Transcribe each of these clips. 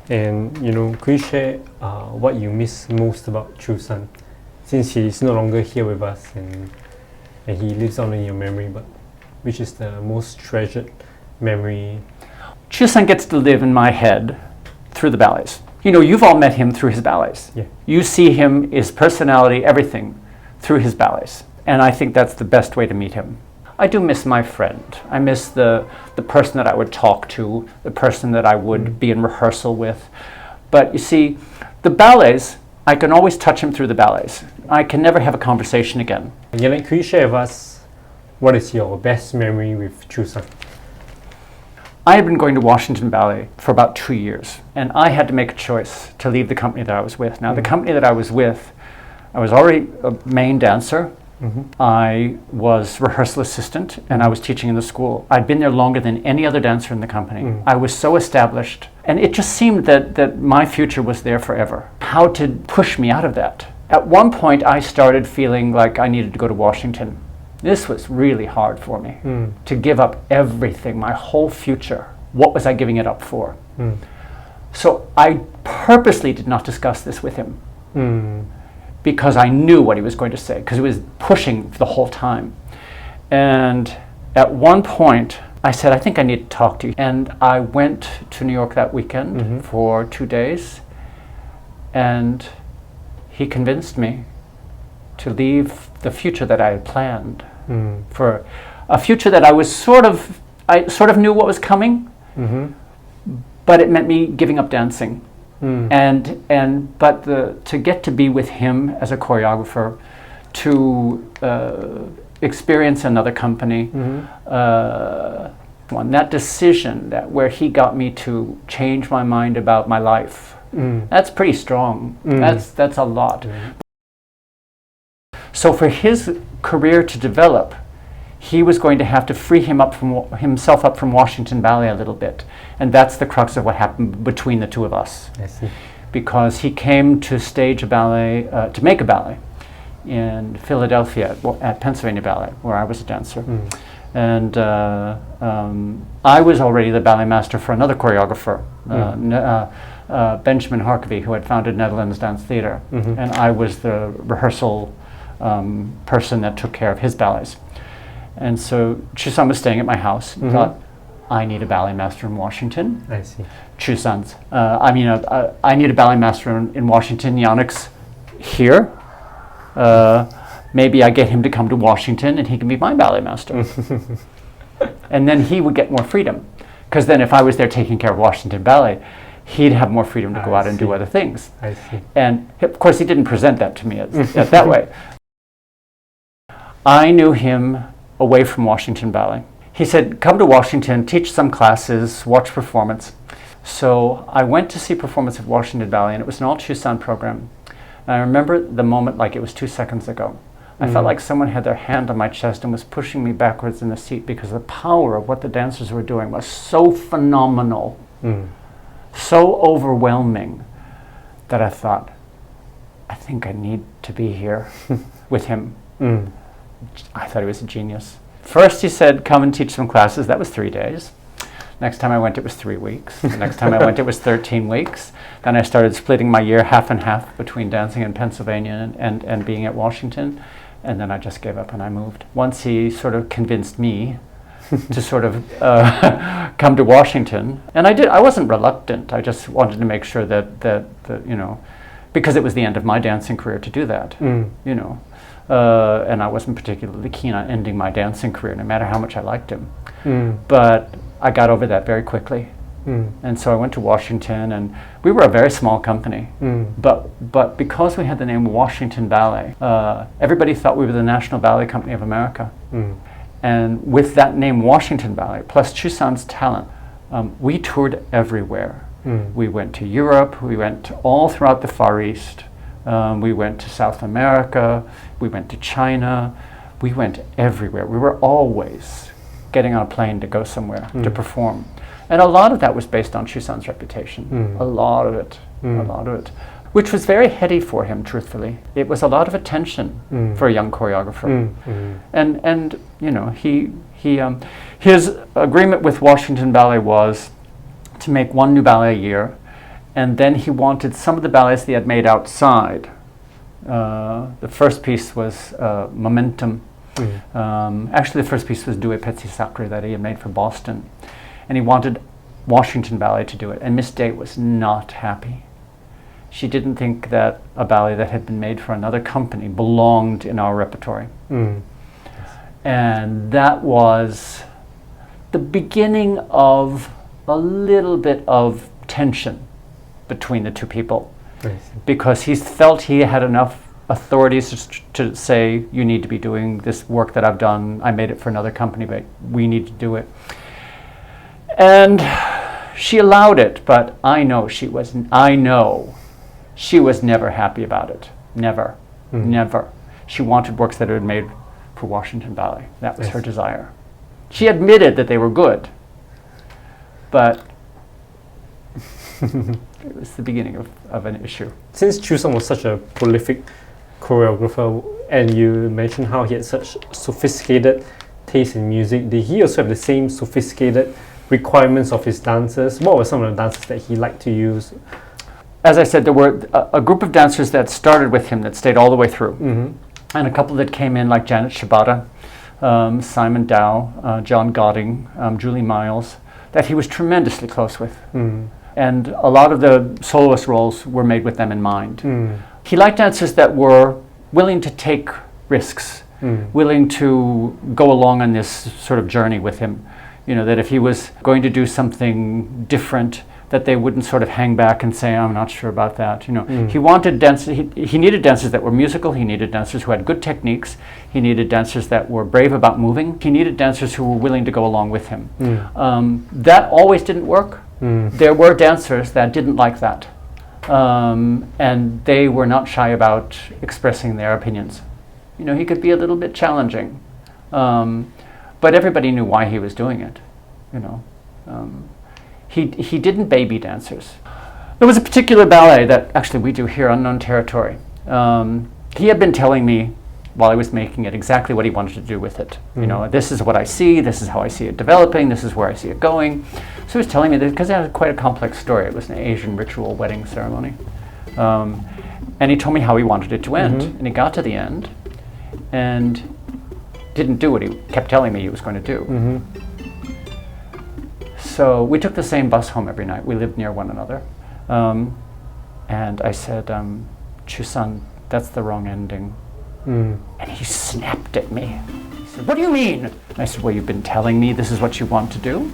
And could you share what you miss most about Choo-San, since he's no longer here with us and he lives on in your memory, but which is the most treasured memory? Choo-San gets to live in my head through the ballets. You've all met him through his ballets. Yeah. You see him, his personality, everything through his ballets. And I think that's the best way to meet him. I do miss my friend. I miss the person that I would talk to, the person that I would be in rehearsal with. But you see, the ballets, I can always touch him through the ballets. I can never have a conversation again. Janek, could you share with us what is your best memory with Choo-San? I had been going to Washington Ballet for about 2 years, and I had to make a choice to leave the company that I was with. Now, the company that I was with, I was already a main dancer. I was rehearsal assistant, and I was teaching in the school. I'd been there longer than any other dancer in the company. I was so established, and it just seemed that my future was there forever. How to push me out of that? At one point, I started feeling like I needed to go to Washington. This was really hard for me, to give up everything, my whole future. What was I giving it up for? So I purposely did not discuss this with him, because I knew what he was going to say, because he was pushing the whole time. And at one point, I said, I think I need to talk to you. And I went to New York that weekend for 2 days, and he convinced me to leave the future that I had planned for a future that I sort of knew what was coming, but it meant me giving up dancing. But to get to be with him as a choreographer, to experience another company, that decision where he got me to change my mind about my life, that's pretty strong. That's a lot. So for his career to develop, he was going to have to free himself up from Washington Ballet a little bit. And that's the crux of what happened between the two of us. I see. Because he came to stage a ballet, to make a ballet in Philadelphia at Pennsylvania Ballet, where I was a dancer. And I was already the ballet master for another choreographer, Benjamin Harkavy, who had founded Netherlands Dance Theater. And I was the rehearsal person that took care of his ballets. And so Choo-San was staying at my house and thought, I need a ballet master in Washington. I see. Choo-San's. I need a ballet master in Washington. Janek's here. Maybe I get him to come to Washington and he can be my ballet master. And then he would get more freedom. Because then if I was there taking care of Washington Ballet, he'd have more freedom to go out and do other things. I see. And of course he didn't present that to me that way. I knew him away from Washington Ballet. He said, come to Washington, teach some classes, watch performance. So I went to see performance at Washington Ballet, and it was an all Choo-San program. And I remember the moment like it was 2 seconds ago. I felt like someone had their hand on my chest and was pushing me backwards in the seat, because the power of what the dancers were doing was so phenomenal, so overwhelming, that I thought, I think I need to be here with him. I thought he was a genius. First he said, come and teach some classes. That was 3 days. Next time I went, it was 3 weeks. The next time I went, it was 13 weeks. Then I started splitting my year half and half between dancing in Pennsylvania and being at Washington. And then I just gave up and I moved. Once he sort of convinced me to sort of come to Washington. And I did. I wasn't reluctant. I just wanted to make sure that because it was the end of my dancing career to do that, and I wasn't particularly keen on ending my dancing career, no matter how much I liked him. But I got over that very quickly. And so I went to Washington, and we were a very small company. But because we had the name Washington Ballet, everybody thought we were the National Ballet Company of America. And with that name Washington Ballet, plus Choo-San's talent, we toured everywhere. We went to Europe, we went all throughout the Far East. We went to South America, we went to China, we went everywhere. We were always getting on a plane to go somewhere to perform. And a lot of that was based on Choo-San's reputation. A lot of it, which was very heady for him, truthfully. It was a lot of attention for a young choreographer. And his agreement with Washington Ballet was to make 1 new ballet a year And then he wanted some of the ballets that he had made outside. The first piece was Momentum. Actually, the first piece was Due Pezzi Sacri that he had made for Boston. And he wanted Washington Ballet to do it. And Miss Day was not happy. She didn't think that a ballet that had been made for another company belonged in our repertory. And that was the beginning of a little bit of tension between the two people, because he felt he had enough authorities to say, you need to be doing this work that I've done. I made it for another company, but we need to do it. And she allowed it, but I know she was never happy about it. Never. She wanted works that had been made for Washington Ballet. That was her desire. She admitted that they were good, but it was the beginning of an issue. Since Choo-San was such a prolific choreographer, and you mentioned how he had such sophisticated taste in music, did he also have the same sophisticated requirements of his dancers? What were some of the dances that he liked to use? As I said, there were a group of dancers that started with him that stayed all the way through. And a couple that came in, like Janet Shibata, Simon Dow, John Godding, Julie Miles, that he was tremendously close with. And a lot of the soloist roles were made with them in mind. He liked dancers that were willing to take risks, willing to go along on this sort of journey with him. You know, that if he was going to do something different, that they wouldn't sort of hang back and say, I'm not sure about that. You know, he wanted dancers. He needed dancers that were musical. He needed dancers who had good techniques. He needed dancers that were brave about moving. He needed dancers who were willing to go along with him. That always didn't work. There were dancers that didn't like that, and they were not shy about expressing their opinions. You know, he could be a little bit challenging, but everybody knew why he was doing it. You know. He didn't baby dancers. There was a particular ballet that actually we do here, Unknown Territory. He had been telling me while I was making it exactly what he wanted to do with it. You know, this is what I see, this is how I see it developing, this is where I see it going. So he was telling me that because it had quite a complex story. It was an Asian ritual wedding ceremony. And he told me how he wanted it to end. And he got to the end and didn't do what he kept telling me he was going to do. So we took the same bus home every night. We lived near one another. And I said, Choo-San, that's the wrong ending. And he snapped at me. He said, what do you mean? I said, well, you've been telling me this is what you want to do,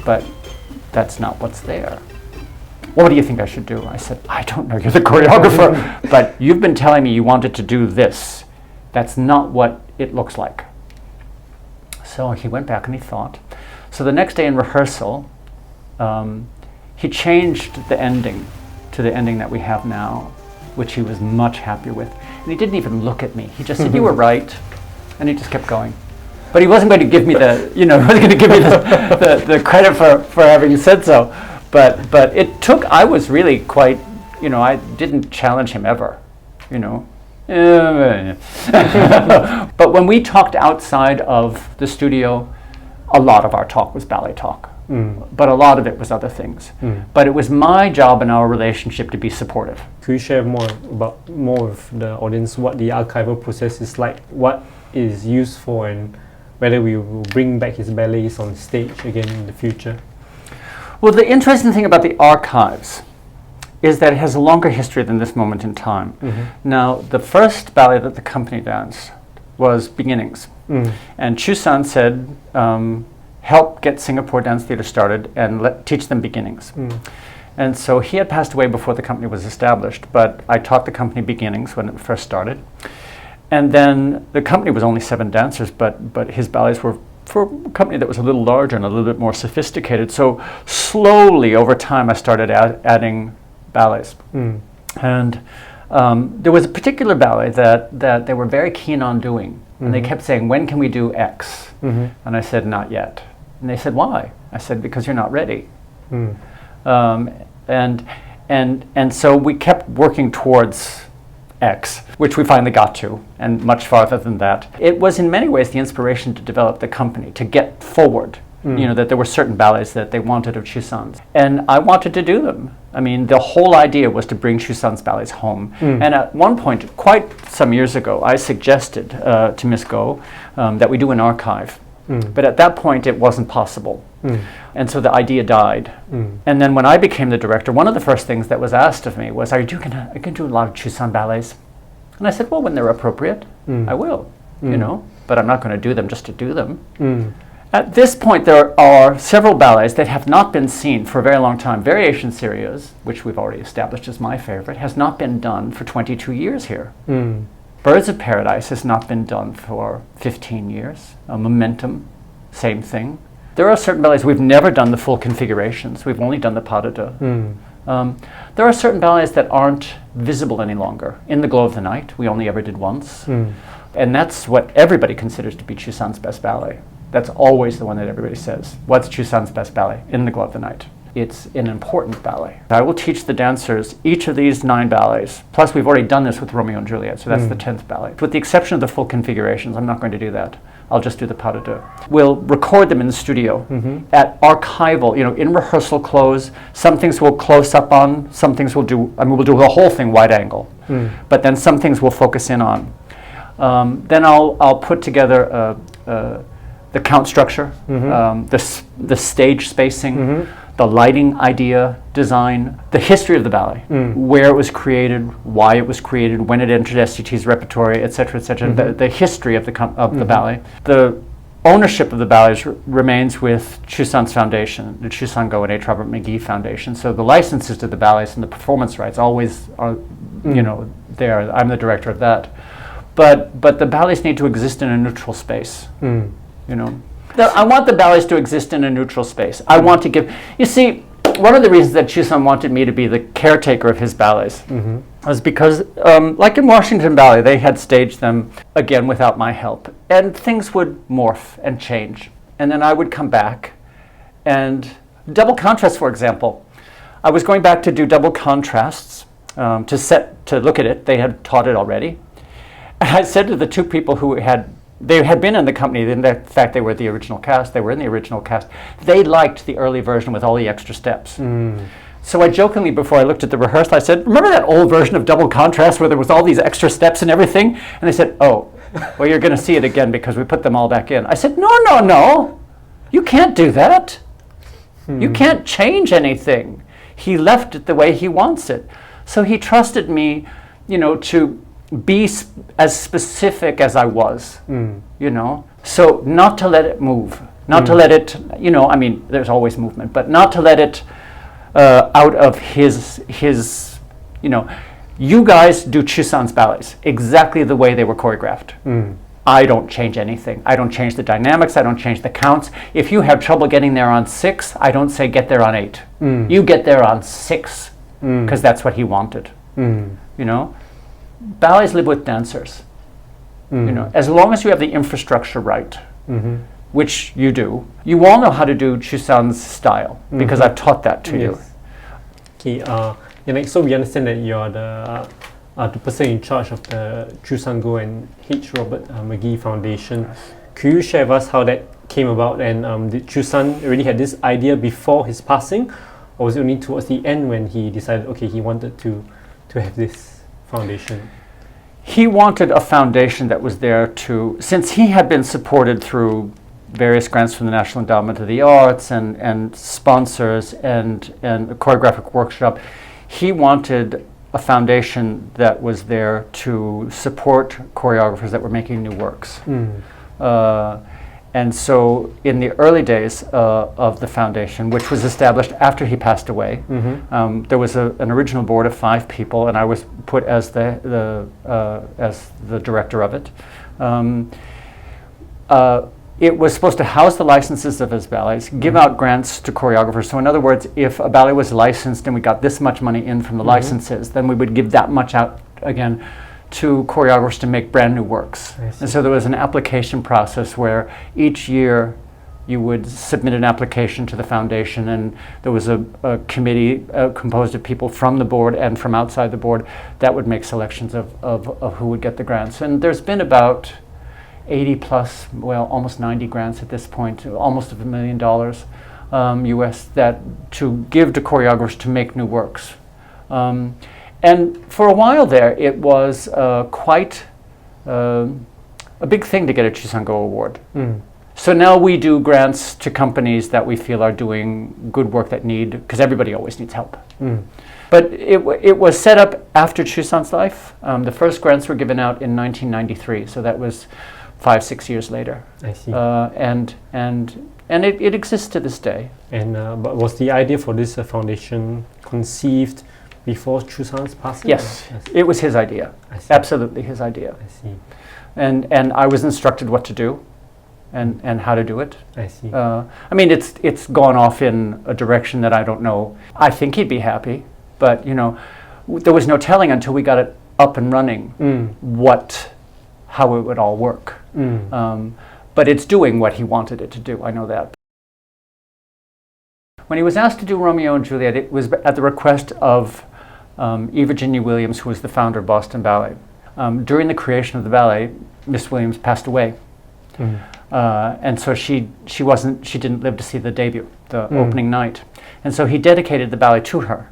but that's not what's there. Well, what do you think I should do? I said, I don't know, you're the choreographer, but you've been telling me you wanted to do this. That's not what it looks like. So he went back and he thought. So the next day in rehearsal, he changed the ending to the ending that we have now, which he was much happier with. And he didn't even look at me. He just said, you were right. And he just kept going. But he wasn't going to give me the, he wasn't going to give me the credit for having said so. But it took, I was really quite, I didn't challenge him ever, But when we talked outside of the studio, a lot of our talk was ballet talk. But a lot of it was other things. But it was my job in our relationship to be supportive. Could you share more with the audience what the archival process is like, what is used for, and whether we will bring back his ballets on stage again in the future? Well, the interesting thing about the archives is that it has a longer history than this moment in time. Now, the first ballet that the company danced was Beginnings. And Choo-San said, help get Singapore Dance Theatre started and teach them Beginnings. And so he had passed away before the company was established, but I taught the company Beginnings when it first started. And then the company was only 7 dancers, but his ballets were for a company that was a little larger and a little bit more sophisticated. So slowly over time I started adding ballets. And there was a particular ballet that they were very keen on doing. And they kept saying, when can we do X? And I said, not yet. And they said, why? I said, because you're not ready. And so we kept working towards X, which we finally got to, and much farther than that. It was in many ways the inspiration to develop the company, to get forward. You know, that there were certain ballets that they wanted of Choo-San's. And I wanted to do them. I mean, the whole idea was to bring Choo-San's ballets home. And at one point, quite some years ago, I suggested to Miss Goh that we do an archive. But at that point, it wasn't possible. And so the idea died. And then when I became the director, one of the first things that was asked of me was, are you going to do a lot of Choo-San ballets? And I said, well, when they're appropriate, I will, you know, but I'm not going to do them just to do them. At this point, there are several ballets that have not been seen for a very long time. Variation Serious, which we've already established as my favorite, has not been done for 22 years here. Birds of Paradise has not been done for 15 years. Momentum, same thing. There are certain ballets we've never done the full configurations. We've only done the pas de deux. There are certain ballets that aren't visible any longer. In the Glow of the Night, we only ever did once. And that's what everybody considers to be Choo-San's best ballet. That's always the one that everybody says. What's Choo-San's best ballet? In the Glow of the Night. It's an important ballet. I will teach the dancers each of these 9 ballets. Plus, we've already done this with Romeo and Juliet, so that's the 10th ballet. With the exception of the full configurations, I'm not going to do that. I'll just do the pas de deux. We'll record them in the studio at archival, you know, in rehearsal close. Some things we'll close up on, some things we'll do, I mean, we'll do the whole thing wide angle. But then some things we'll focus in on. Then I'll put together the count structure, the stage spacing, the lighting idea, design, the history of the ballet, where it was created, why it was created, when it entered SCT's repertory, etc., etc. The history of the ballet. The ownership of the ballets remains with Choo-San's foundation, the Choo-San Goh and H. Robert McGee Foundation. So the licenses to the ballets and the performance rights always are, you know, there. I'm the director of that. But the ballets need to exist in a neutral space. You know, I want the ballets to exist in a neutral space. I want to give. You see, one of the reasons that Choo-San wanted me to be the caretaker of his ballets was because, like in Washington Ballet, they had staged them again without my help, and things would morph and change, and then I would come back, and double contrast, for example, I was going back to do double contrasts to look at it. They had taught it already, and I said to the 2 people who had been in the company, in fact they were the original cast, they were in the original cast, they liked the early version with all the extra steps. So I jokingly, before I looked at the rehearsal, I said, remember that old version of double contrast where there was all these extra steps and everything? And they said, oh, well, you're going to see it again because we put them all back in. I said, no, you can't do that. You can't change anything. He left it the way he wants it. So he trusted me, you know, to be as specific as I was, you know, so not to let it move, not to let it, you know, I mean, there's always movement, but not to let it out of his, you know, you guys do Choo-San's ballets exactly the way they were choreographed. I don't change anything. I don't change the dynamics. I don't change the counts. If you have trouble getting there on 6, I don't say get there on 8. You get there on 6 because that's what he wanted, you know. Ballets live with dancers, you know, as long as you have the infrastructure right, which you do. You all know how to do Choo-San's style because I've taught that to you. Okay, Janek, so we understand that you're the person in charge of the Choo-San Goh and H. Robert McGee Foundation. Could you share with us how that came about, and did Choo-San already had this idea before his passing, or was it only towards the end when he decided, okay, he wanted to have this foundation? He wanted a foundation that was there to, since he had been supported through various grants from the National Endowment of the Arts and sponsors and a choreographic workshop, he wanted a foundation that was there to support choreographers that were making new works. And so in the early days of the foundation, which was established after he passed away, there was an original board of 5 people, and I was put as the director of it. It was supposed to house the licenses of his ballets, give out grants to choreographers. So in other words, if a ballet was licensed and we got this much money in from the licenses, then we would give that much out again to choreographers to make brand new works. And so there was an application process where each year you would submit an application to the foundation, and there was a committee composed of people from the board and from outside the board that would make selections of who would get the grants. And there's been about, 80 plus, well, almost 90 grants at this point, almost $1 million US, that to give to choreographers to make new works. And for a while there, it was quite a big thing to get a Choo-San Goh Award. So now we do grants to companies that we feel are doing good work that need, because everybody always needs help. But it was set up after Choo-San's life. The first grants were given out in 1993, so that was 5-6 years later. I see. And it exists to this day. And but was the idea for this foundation conceived before Choo-San's passing? Yes, it was his idea. Absolutely his idea. I see. And I was instructed what to do and how to do it. I see. I mean, it's gone off in a direction that I don't know. I think he'd be happy, but you know, there was no telling until we got it up and running how it would all work. But it's doing what he wanted it to do. I know that. When he was asked to do Romeo and Juliet, it was at the request of E. Virginia Williams, who was the founder of Boston Ballet. During the creation of the ballet, Miss Williams passed away. And so she didn't live to see the debut, the opening night. And so he dedicated the ballet to her.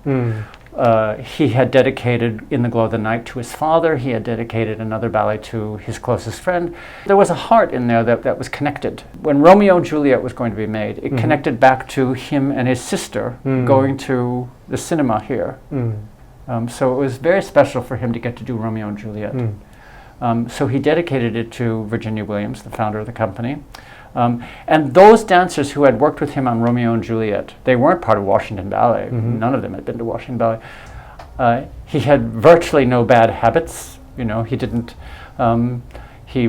He had dedicated In the Glow of the Night to his father. He had dedicated another ballet to his closest friend. There was a heart in there that was connected. When Romeo and Juliet was going to be made, it connected back to him and his sister going to the cinema here. So it was very special for him to get to do Romeo and Juliet. So he dedicated it to Virginia Williams, the founder of the company. And those dancers who had worked with him on Romeo and Juliet, they weren't part of Washington Ballet. None of them had been to Washington Ballet. He had virtually no bad habits. You know, he didn't he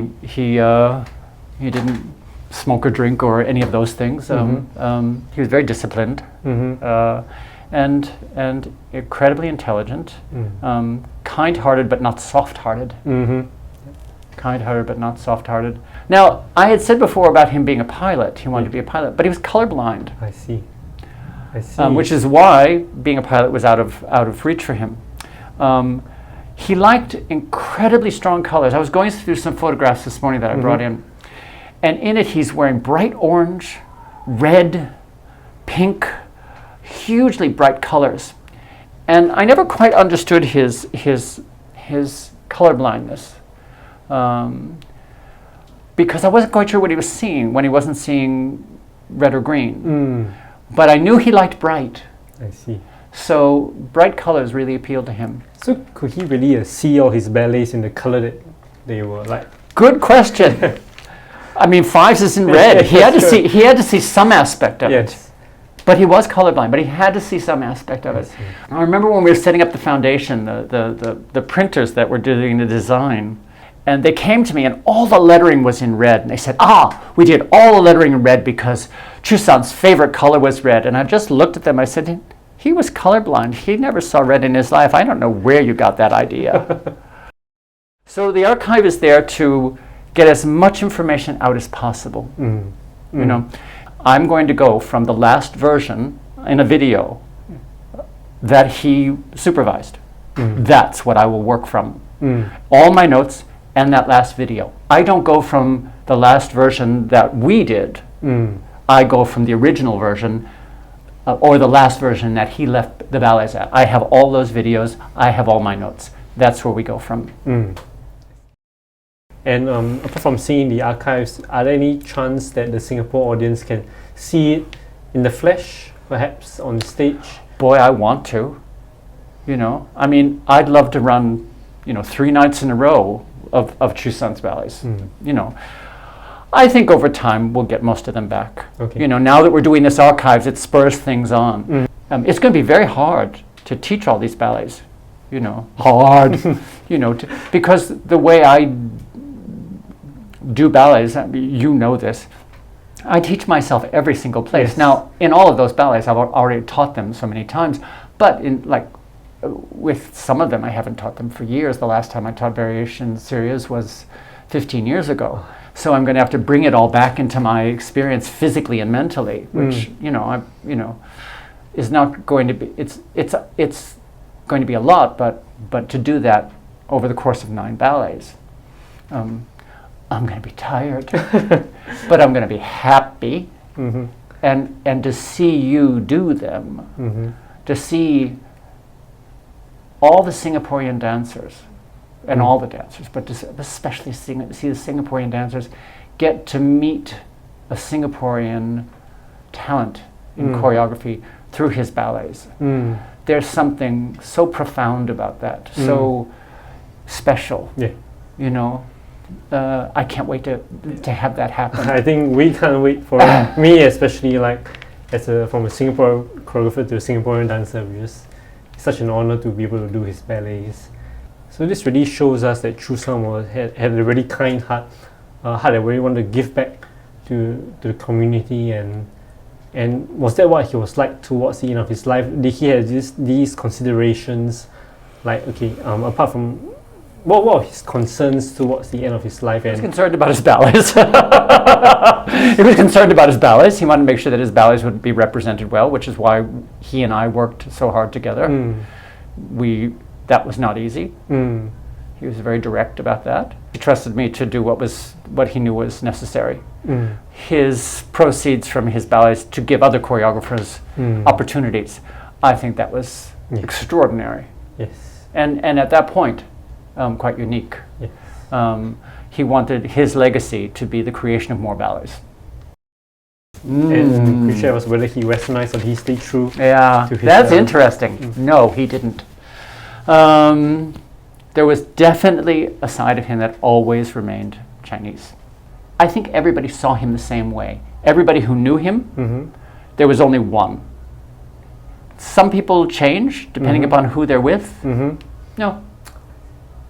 didn't smoke or drink or any of those things. He was very disciplined and incredibly intelligent, kind-hearted but not soft-hearted. Kind-hearted but not soft-hearted. Now, I had said before about him being a pilot. He wanted to be a pilot, but he was colorblind. I see. I see. Which is why being a pilot was out of reach for him. He liked incredibly strong colors. I was going through some photographs this morning that I brought in, and in it he's wearing bright orange, red, pink, hugely bright colors. And I never quite understood his color blindness. Because I wasn't quite sure what he was seeing when he wasn't seeing red or green. But I knew he liked bright. I see. So bright colors really appealed to him. So could he really see all his ballets in the color that they were like? Good question. I mean, Fives is in red. He had to see some aspect of it. But he was colorblind, but he had to see some aspect of it. I remember when we were setting up the foundation, the printers that were doing the design, and they came to me and all the lettering was in red. And they said, we did all the lettering in red because Choo-San's favorite color was red. And I just looked at them, I said, he was colorblind. He never saw red in his life. I don't know where you got that idea. So the archive is there to get as much information out as possible. You know, I'm going to go from the last version in a video that he supervised. That's what I will work from. All my notes and that last video. I don't go from the last version that we did. I go from the original version or the last version that he left the ballets at. I have all those videos. I have all my notes. That's where we go from. And apart from seeing the archives, are there any chance that the Singapore audience can see it in the flesh, perhaps on stage? Boy, I want to. You know, I mean, I'd love to run, 3 nights in a row of Choo-San's ballets. You know, I think over time we'll get most of them back. Okay. You know, now that we're doing this archives, it spurs things on. It's going to be very hard to teach all these ballets. You know, hard. Because the way I do ballets, you know this, I teach myself every single place. Yes. Now, in all of those ballets, I've already taught them so many times, but with some of them, I haven't taught them for years. The last time I taught variation series was 15 years ago. So I'm going to have to bring it all back into my experience physically and mentally, which is not going to be. It's going to be a lot, but to do that over the course of 9 ballets. I'm going to be tired, but I'm going to be happy. Mm-hmm. And to see you do them, Mm-hmm. to see all the Singaporean dancers, and all the dancers, but especially see the Singaporean dancers get to meet a Singaporean talent in choreography through his ballets. There's something so profound about that, so special. Yeah. You know, I can't wait to have that happen. I think we can't wait for it. Me especially, like from a Singapore choreographer to a Singaporean dancer, it's such an honor to be able to do his ballets. So this really shows us that Choo-San had a really kind heart that really wanted to give back to the community, and was that what he was like towards the end of his life? Did he have these considerations, like, okay, apart from what were his concerns towards the end of his life? He was concerned about his ballets. He was concerned about his ballets. He wanted to make sure that his ballets would be represented well, which is why he and I worked so hard together. That was not easy. He was very direct about that. He trusted me to do what he knew was necessary. His proceeds from his ballets to give other choreographers opportunities. I think that was extraordinary. Yes. And at that point, quite unique. Yes. He wanted his legacy to be the creation of more ballets. And the question was whether he westernized or he stayed true. Yeah, to his, that's interesting. No, he didn't. There was definitely a side of him that always remained Chinese. I think everybody saw him the same way. Everybody who knew him, there was only one. Some people change depending upon who they're with.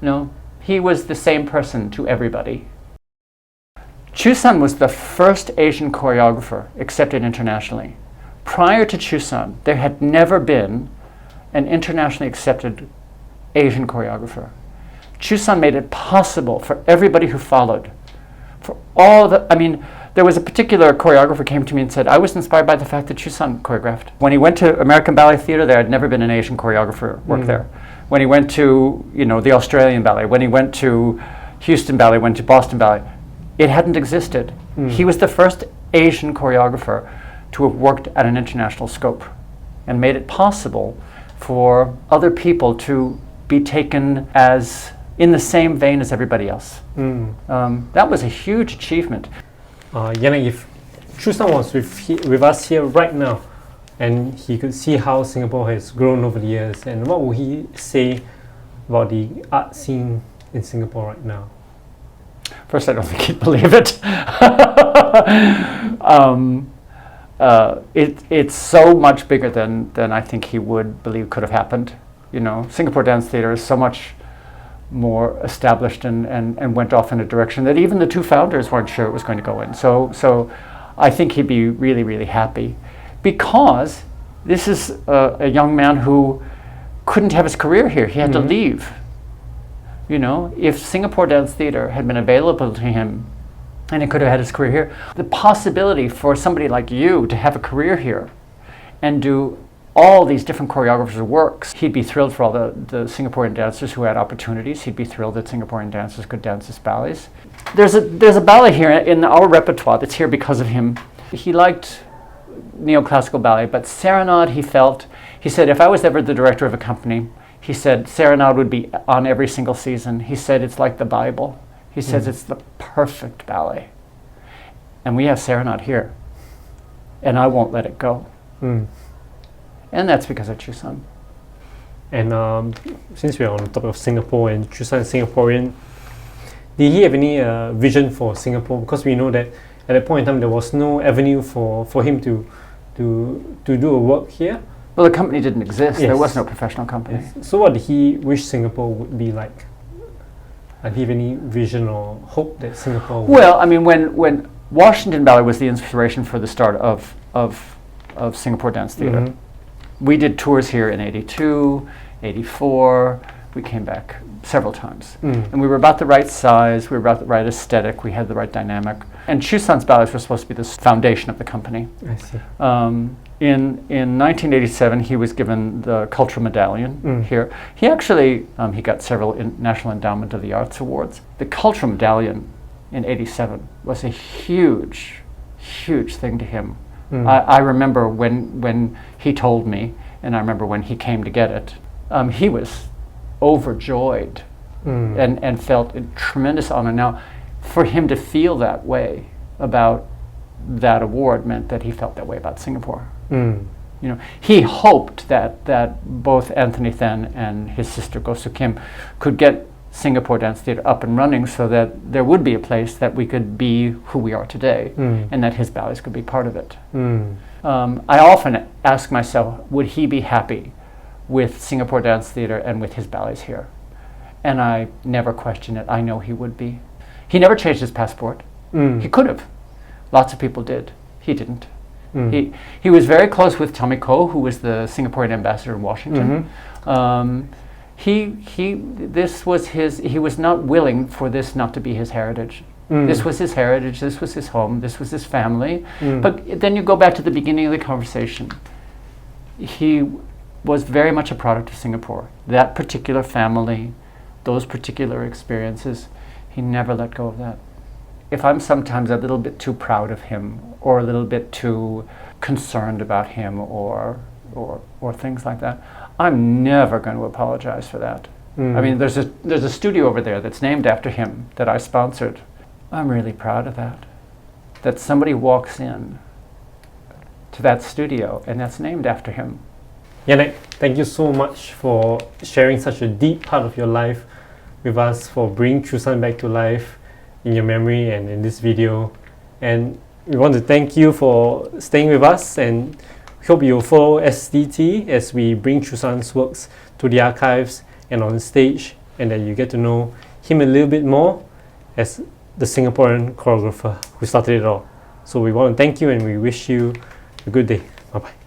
No, he was the same person to everybody. Choo-San was the first Asian choreographer accepted internationally. Prior to Choo-San, there had never been an internationally accepted Asian choreographer. Choo-San made it possible for everybody who followed. There was a particular choreographer came to me and said, I was inspired by the fact that Choo-San choreographed. When he went to American Ballet Theatre, there had never been an Asian choreographer work there. When he went to, the Australian Ballet, when he went to Houston Ballet, went to Boston Ballet, it hadn't existed. He was the first Asian choreographer to have worked at an international scope and made it possible for other people to be taken as in the same vein as everybody else. That was a huge achievement. Janek, if Choo-San was with us here right now, and he could see how Singapore has grown over the years, and what would he say about the art scene in Singapore right now? First, I don't think he'd believe it. It's so much bigger than I think he would believe could have happened. Singapore Dance Theatre is so much more established and went off in a direction that even the two founders weren't sure it was going to go in. So I think he'd be really, really happy, because this is a young man who couldn't have his career here. He had to leave. If Singapore Dance Theatre had been available to him and he could have had his career here, the possibility for somebody like you to have a career here and do all these different choreographers' works, he'd be thrilled for all the Singaporean dancers who had opportunities. He'd be thrilled that Singaporean dancers could dance his ballets. There's a ballet here in our repertoire that's here because of him. He liked neoclassical ballet, but Serenade, he said, if I was ever the director of a company, he said Serenade would be on every single season. He said it's like the Bible. He says it's the perfect ballet. And we have Serenade here. And I won't let it go. And that's because of Choo-San. And since we're on the topic of Singapore and Choo-San is Singaporean, did he have any vision for Singapore? Because we know that at that point in time there was no avenue for him to do a work here. Well, the company didn't exist. Yes. There was no professional company. Yes. So what did he wish Singapore would be like? Did he have any vision or hope that Singapore would... Well, when Washington Ballet was the inspiration for the start of Singapore Dance Theatre, we did tours here in 82, 84. We came back several times. And we were about the right size, we were about the right aesthetic, we had the right dynamic. And Choo-San's ballets were supposed to be the foundation of the company. I see. In 1987, he was given the Cultural Medallion here. He actually, he got several National Endowment of the Arts awards. The Cultural Medallion in '87 was a huge, huge thing to him. Mm. I remember when he told me, and I remember when he came to get it, he was overjoyed and felt a tremendous honor. Now, for him to feel that way about that award meant that he felt that way about Singapore. Mm. You know, he hoped that both Anthony Then and his sister Goh Soo Kim could get Singapore Dance Theatre up and running so that there would be a place that we could be who we are today, and that his ballets could be part of it. I often ask myself, would he be happy with Singapore Dance Theatre and with his ballets here? And I never question it. I know he would be. He never changed his passport. He could have. Lots of people did. He didn't. He was very close with Tommy Koh, who was the Singaporean ambassador in Washington. This was his. He was not willing for this not to be his heritage. This was his heritage. This was his home. This was his family. But then you go back to the beginning of the conversation. He was very much a product of Singapore. That particular family, those particular experiences, he never let go of that. If I'm sometimes a little bit too proud of him, or a little bit too concerned about him, or things like that, I'm never going to apologize for that. I mean, there's a studio over there that's named after him that I sponsored. I'm really proud of that. That somebody walks in to that studio and that's named after him. Janek, thank you so much for sharing such a deep part of your life with us, for bringing Choo-San back to life in your memory and in this video. And we want to thank you for staying with us, and we hope you'll follow SDT as we bring Choo-San's works to the archives and on stage, and that you get to know him a little bit more as the Singaporean choreographer who started it all. So we want to thank you and we wish you a good day. Bye-bye.